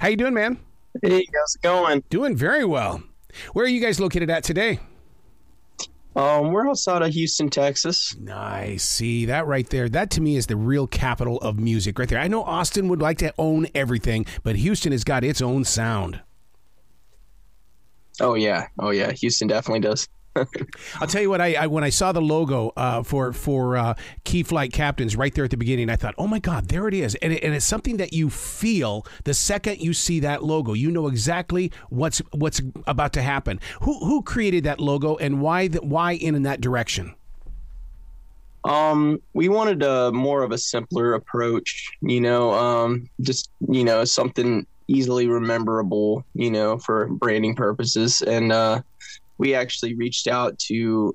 How you doing, man? Hey, how's it going? Doing very well. Where are you guys located at today? We're outside of Houston, Texas. Nice. See, that right there, that to me is the real capital of music right there. I know Austin would like to own everything, but Houston has got its own sound. Oh yeah. Houston definitely does. I'll tell you what, I when I saw the logo for Key Flight Captains right there at the beginning, I thought, oh my God, there it is. And it's something that you feel the second you see that logo. You know exactly what's about to happen. Who created that logo, and why in that direction? We wanted more of a simpler approach, just, something easily rememberable, for branding purposes. And we actually reached out to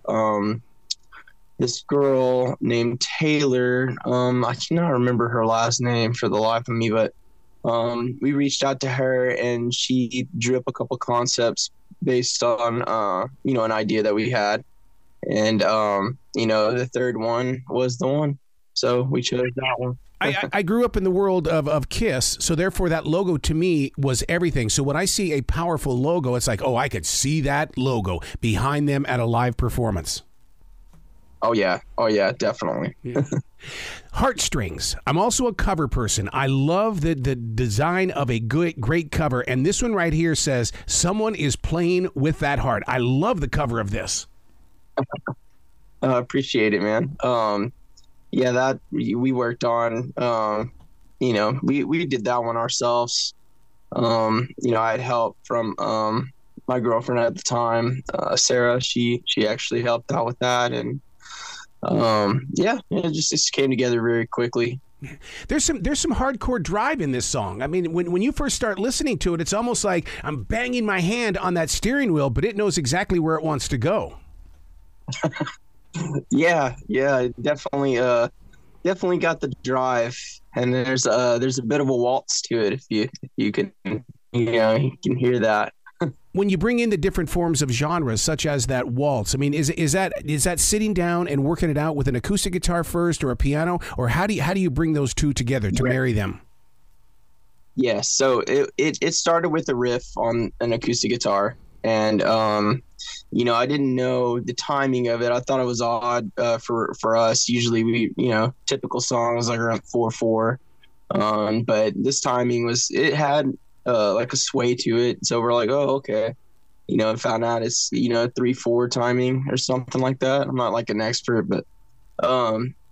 this girl named Taylor. I cannot remember her last name for the life of me, but we reached out to her, and she drew up a couple concepts based on, an idea that we had. And, the third one was the one. So we chose that one. I grew up in the world of Kiss, so therefore that logo to me was everything. So when I see a powerful logo, it's like, oh, I could see that logo behind them at a live performance. Oh, yeah, definitely. Yeah. Heartstrings. I'm also a cover person. I love the design of a great cover, and this one right here says, someone is playing with that heart. I love the cover of this. Appreciate it, man. Yeah, that we worked on, we did that one ourselves. I had help from my girlfriend at the time, Sarah. She actually helped out with that. And it just came together very quickly. There's some hardcore drive in this song. I mean, when you first start listening to it, it's almost like I'm banging my hand on that steering wheel, but it knows exactly where it wants to go. Yeah, definitely got the drive, and there's a bit of a waltz to it if you can hear that. When you bring in the different forms of genres, such as that waltz, I mean, is that sitting down and working it out with an acoustic guitar first, or a piano, or how do you bring those two together to marry them? Yeah, so it started with a riff on an acoustic guitar, and I didn't know the timing of it. I thought it was odd for us. Usually we, typical songs like around 4/4. But this timing it had like a sway to it. So we're like, oh, okay. And found out it's, 3/4 timing or something like that. I'm not like an expert, but,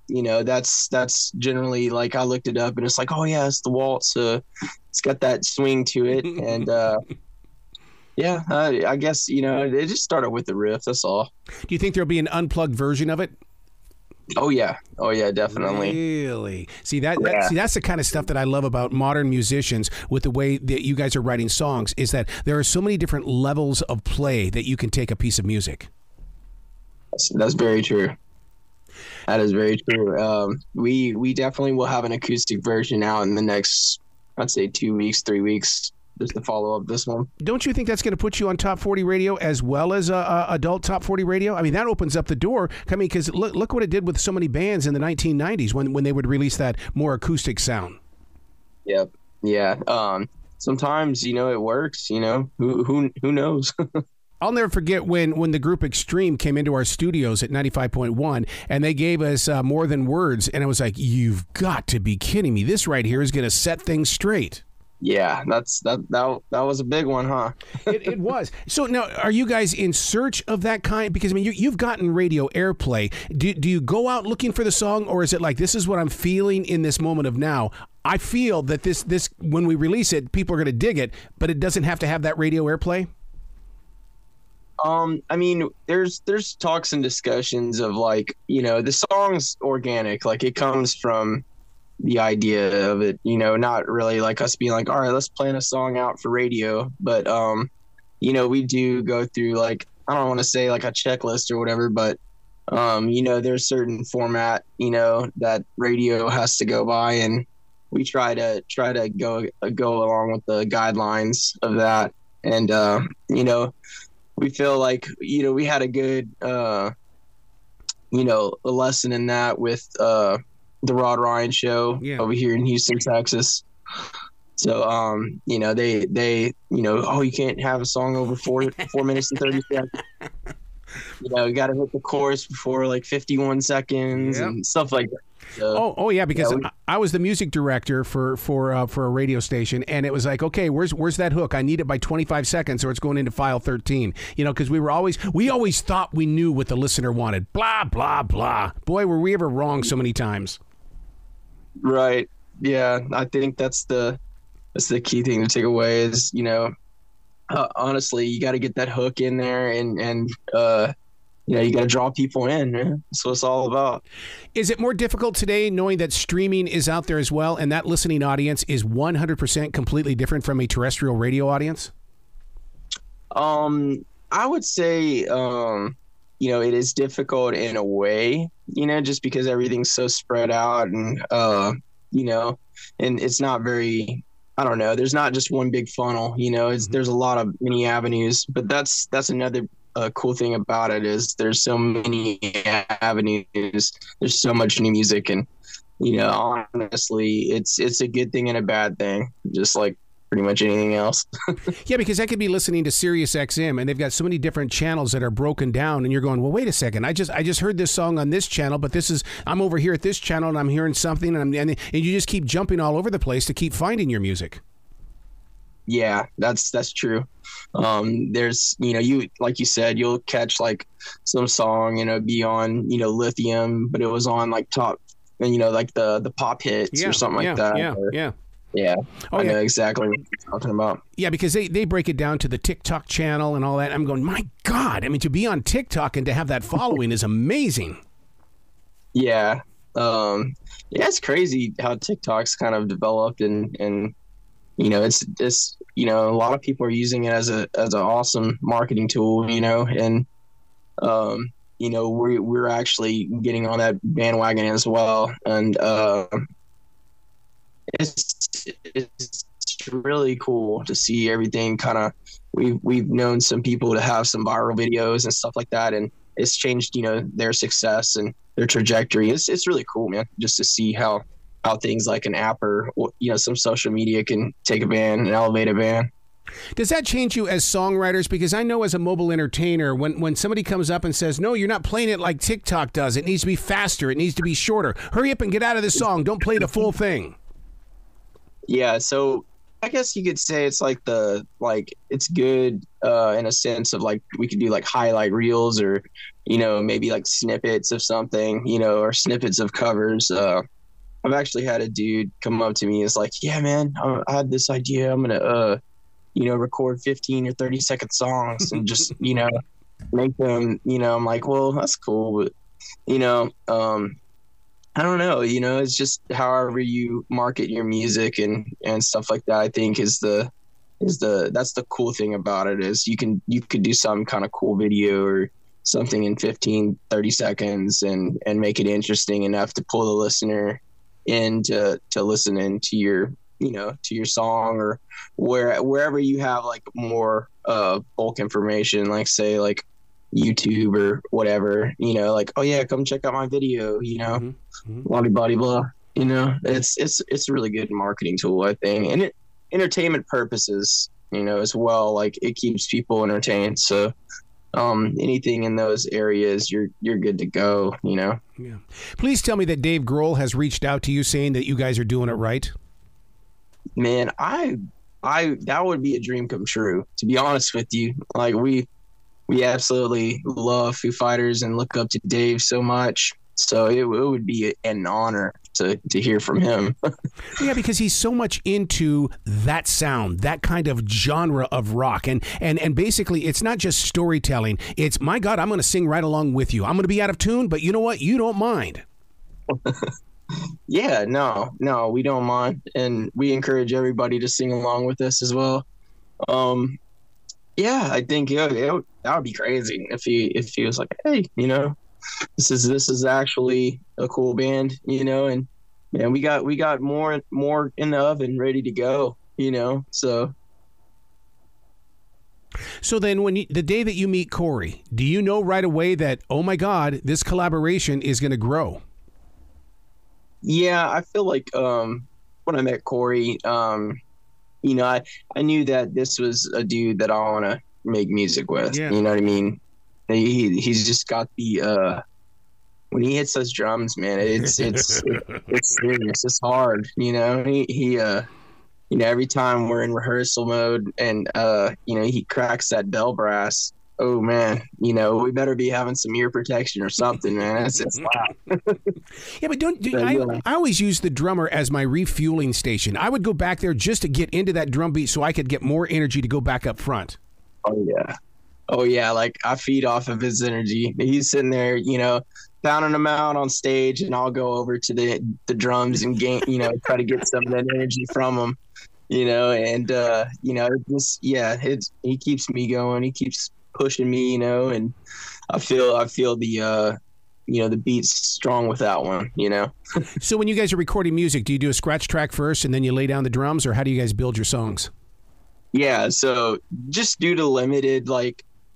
that's generally, like, I looked it up and it's like, oh yeah, it's the waltz. It's got that swing to it. And, yeah, I guess, it just started with the riff. That's all. Do you think there'll be an unplugged version of it? Oh, yeah, definitely. Really? See, that's the kind of stuff that I love about modern musicians with the way that you guys are writing songs, is that there are so many different levels of play that you can take a piece of music. That's very true. That is very true. We definitely will have an acoustic version out in the next, I'd say 2 weeks, 3 weeks. Just to follow up this one. Don't you think that's going to put you on Top 40 radio as well as adult Top 40 radio? I mean, that opens up the door. I mean, because look what it did with so many bands in the 1990s when they would release that more acoustic sound. Yep. Yeah. Sometimes, it works. Who knows? I'll never forget when the group Extreme came into our studios at 95.1 and they gave us More Than Words, and I was like, you've got to be kidding me. This right here is going to set things straight. Yeah, that was a big one, huh? It was. So now, are you guys in search of that kind? Because I mean, you've gotten radio airplay. Do you go out looking for the song, or is it like, this is what I'm feeling in this moment of now? I feel that this when we release it, people are going to dig it, but it doesn't have to have that radio airplay. I mean, there's talks and discussions of, like, the song's organic, like it comes from the idea of it, not really like us being like, all right, let's plan a song out for radio. But, we do go through, like, I don't want to say like a checklist or whatever, but, there's certain format, that radio has to go by, and we try to go along with the guidelines of that. And, we feel like, we had a good, a lesson in that with, the Rod Ryan show over here in Houston, Texas. So, oh, you can't have a song over 4 minutes and 30 seconds. You got to hit the chorus before like 51 seconds and stuff like that. So, yeah, because I was the music director for a radio station, and it was like, okay, where's that hook? I need it by 25 seconds, or it's going into file 13. Because we always thought we knew what the listener wanted. Blah blah blah. Boy, were we ever wrong so many times. Right. Yeah, I think that's the key thing to take away is honestly, you got to get that hook in there, and you got to draw people in, man. That's what it's all about. Is it more difficult today knowing that streaming is out there as well, and that listening audience is 100% completely different from a terrestrial radio audience? I would say, it is difficult in a way, just because everything's so spread out and, and it's not very, I don't know, there's not just one big funnel, there's a lot of many avenues, but that's another cool thing about it is there's so many avenues, there's so much new music, and honestly it's a good thing and a bad thing, just like pretty much anything else. Yeah, because I could be listening to Sirius XM and they've got so many different channels that are broken down, and you're going, well, wait a second, I just heard this song on this channel, but I'm over here at this channel and I'm hearing something, and you just keep jumping all over the place to keep finding your music. Yeah, that's true. There's, you, like you said, you'll catch like some song, be on, Lithium, but it was on like top, and like the pop hits or something like that. Yeah. I know exactly what you're talking about. Yeah, because they break it down to the TikTok channel and all that. I'm going, my God, I mean, to be on TikTok and to have that following is amazing. Yeah. It's crazy how TikTok's kind of developed, and it's a lot of people are using it as an awesome marketing tool, and we're actually getting on that bandwagon as well, and it's really cool to see everything kind of. We've known some people to have some viral videos and stuff like that, and it's changed their success and their trajectory. It's really cool, man, just to see how things like an app or some social media can take a band and elevate a band. Does that change you as songwriters? Because I know as a mobile entertainer, when somebody comes up and says, no, you're not playing it like TikTok does, it needs to be faster, it needs to be shorter, hurry up and get out of the song, don't play the full thing. Yeah, so I guess you could say it's like it's good in a sense of like we could do like highlight reels, or maybe like snippets of something, or snippets of covers. I've actually had a dude come up to me. It's like, yeah, man, I had this idea. I'm going to, record 15 or 30-second songs and just, make them, I'm like, well, that's cool. But, I don't know, it's just however you market your music and stuff like that, I think that's the cool thing about it is you could do some kind of cool video or something in 15, 30 seconds and make it interesting enough to pull the listener in to listen into your to your song, or wherever you have like more bulk information, like say like YouTube or whatever, like, oh yeah, come check out my video, blah blah blah. It's a really good marketing tool, I think, and entertainment purposes, as well. Like it keeps people entertained. So anything in those areas, you're good to go, Yeah. Please tell me that Dave Grohl has reached out to you saying that you guys are doing it right. Man, I that would be a dream come true, to be honest with you. Like we absolutely love Foo Fighters and look up to Dave so much. So it would be an honor to hear from him. Yeah, because he's so much into that sound, that kind of genre of rock. And basically, it's not just storytelling. It's, my God, I'm going to sing right along with you. I'm going to be out of tune, but you know what? You don't mind. Yeah, no, we don't mind. And we encourage everybody to sing along with us as well. Yeah, I think that would be crazy if he was like, hey, this is actually a cool band, and we got more in the oven ready to go, so then the day that you meet Corey, do you know right away that, oh my God, this collaboration is going to grow? Yeah, I feel like when I met Corey, I knew that this was a dude that I want to make music with. Yeah. You know what I mean? He's just got the when he hits those drums, man, it's serious. It's hard. Every time we're in rehearsal mode and he cracks that bell brass. Oh man, we better be having some ear protection or something, man. It's loud. Yeah, but I always use the drummer as my refueling station. I would go back there just to get into that drum beat so I could get more energy to go back up front. Oh yeah. Like I feed off of his energy. He's sitting there, pounding them out on stage, and I'll go over to the drums and gain, try to get some of that energy from him. He keeps me going. He keeps pushing me, and I feel the the beat's strong with that one. So when you guys are recording music, do you do a scratch track first and then you lay down the drums, or how do you guys build your songs? Yeah, so just due to limited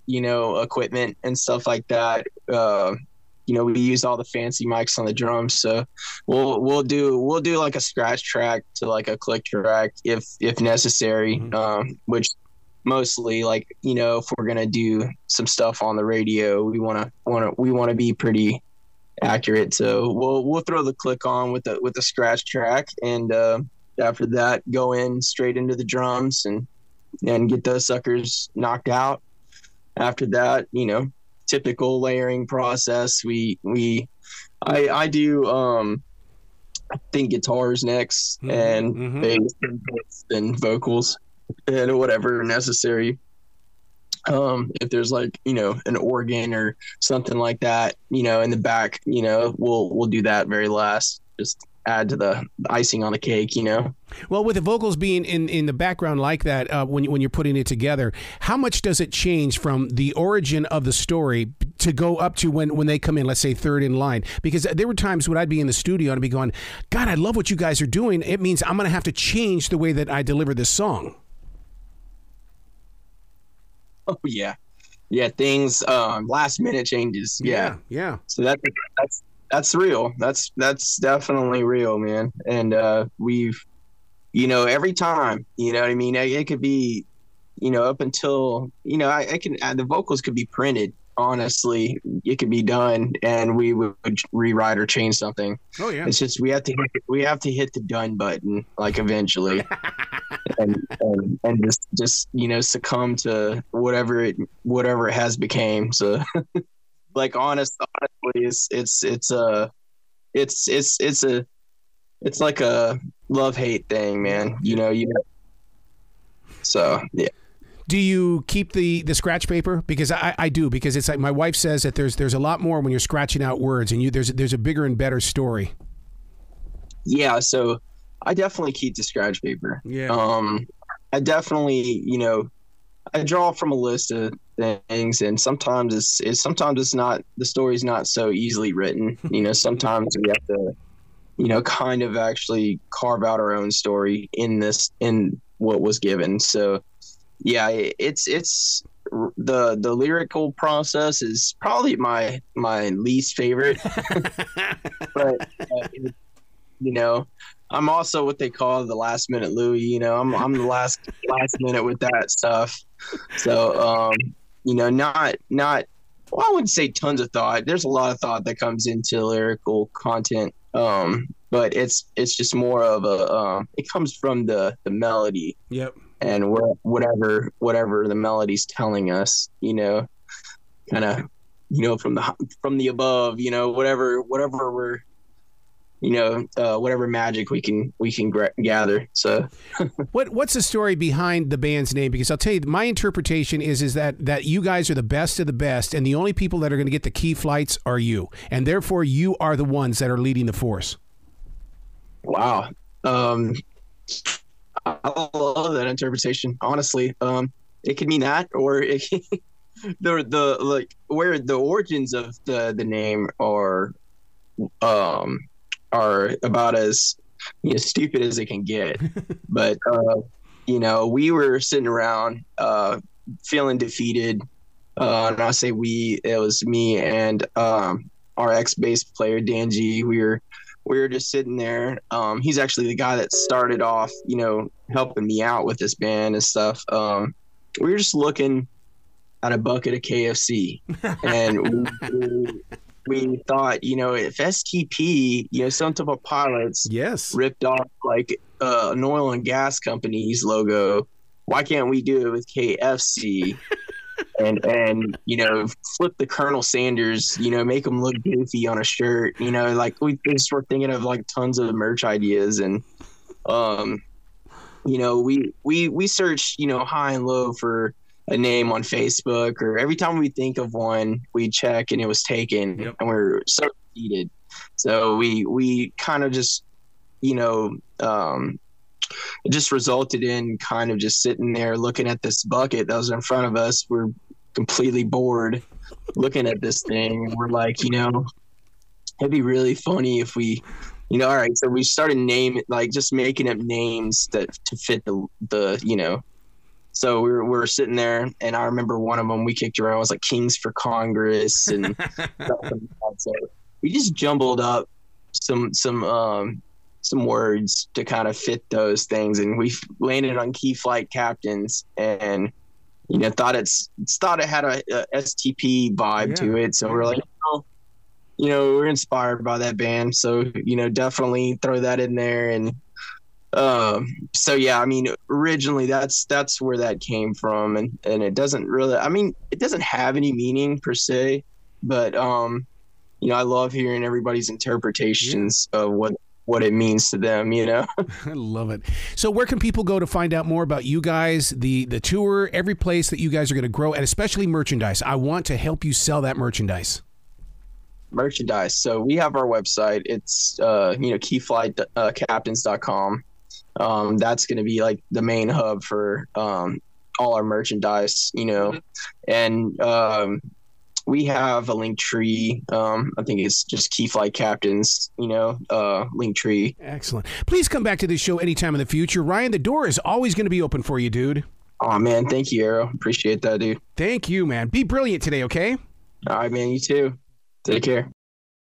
equipment and stuff like that, we use all the fancy mics on the drums, so we'll do like a scratch track to like a click track if necessary, which mostly if we're gonna do some stuff on the radio, we want to be pretty accurate, so we'll throw the click on with the scratch track, and after that go in straight into the drums and get those suckers knocked out. After that, typical layering process. I do I think guitars next, and bass and vocals and whatever necessary. If there's an organ or something like that, in the back, we'll do that very last. Just add to the icing on the cake, Well, with the vocals being in the background like that, when you're putting it together, how much does it change from the origin of the story to go up to when they come in, let's say third in line? Because there were times when I'd be in the studio and I'd be going, God, I love what you guys are doing. It means I'm going to have to change the way that I deliver this song. Oh yeah. Yeah. Things, last minute changes. Yeah. Yeah. So that's real. That's definitely real, man. And we've, every time, what I mean? It could be, up until, the vocals could be printed. Honestly, it could be done, and we would rewrite or change something. Oh yeah. It's just we have to hit the done button eventually, and just succumb to whatever it has became. So. Honestly, it's like a love-hate thing, man. So yeah. Do you keep the scratch paper? Because I do, because it's like my wife says that there's a lot more when you're scratching out words, and there's a bigger and better story. Yeah, so I definitely keep the scratch paper. Yeah. I definitely, I draw from a list of things, and sometimes it's not, the story's not so easily written. Sometimes we have to, kind of actually carve out our own story in what was given. So yeah, it's the lyrical process is probably my least favorite, but I'm also what they call the last minute Louis. I'm the last minute with that stuff. So not well, I wouldn't say tons of thought. There's a lot of thought that comes into lyrical content, but it's just more of a it comes from the melody. Yep. And whatever the melody's telling us, kind of, from the above, whatever we're, whatever magic we can gather. So what's the story behind the band's name? Because I'll tell you, my interpretation is that you guys are the best of the best, and the only people that are going to get the key flights are you, and therefore you are the ones that are leading the force. Wow. I love that interpretation. Honestly, it could mean that, or it the where the origins of the name are about as stupid as it can get. But we were sitting around feeling defeated, and I say we, it was me and our ex bass player Dan G. We were we were just sitting there. He's actually the guy that started off, helping me out with this band and stuff. We were just looking at a bucket of KFC, and we thought, if STP, Stone Temple Pilots, yes, ripped off like an oil and gas company's logo, why can't we do it with KFC? and flip the Colonel Sanders, make them look goofy on a shirt, like we just were thinking of like tons of merch ideas. And we search high and low for a name on Facebook, or every time we think of one, we check and it was taken. Yep. And we're so defeated. So we kind of just it just resulted in kind of just sitting there looking at this bucket that was in front of us. We're completely bored looking at this thing. We're like, it'd be really funny if we, all right. So we started just making up names that to fit the. So we're sitting there, and I remember one of them we kicked around was like Kings for Congress and stuff like that. So we just jumbled up some words to kind of fit those things, and we landed on Key Flight Captains, and thought it had a STP vibe to it. So we're like, we're inspired by that band, so definitely throw that in there. And so yeah, I mean, originally that's where that came from, and it doesn't really, I mean, it doesn't have any meaning per se, but I love hearing everybody's interpretations of what it means to them, I love it. So where can people go to find out more about you guys, the tour, every place that you guys are going to grow, and especially merchandise? I want to help you sell that merchandise. Merchandise. So we have our website. It's keyflightcaptains.com. That's going to be like the main hub for all our merchandise, and we have a link tree. I think it's just Key Flight Captains, link tree. Excellent. Please come back to this show anytime in the future. Ryan, the door is always going to be open for you, dude. Oh, man. Thank you, Arrow. Appreciate that, dude. Thank you, man. Be brilliant today, okay? All right, man. You too. Take care.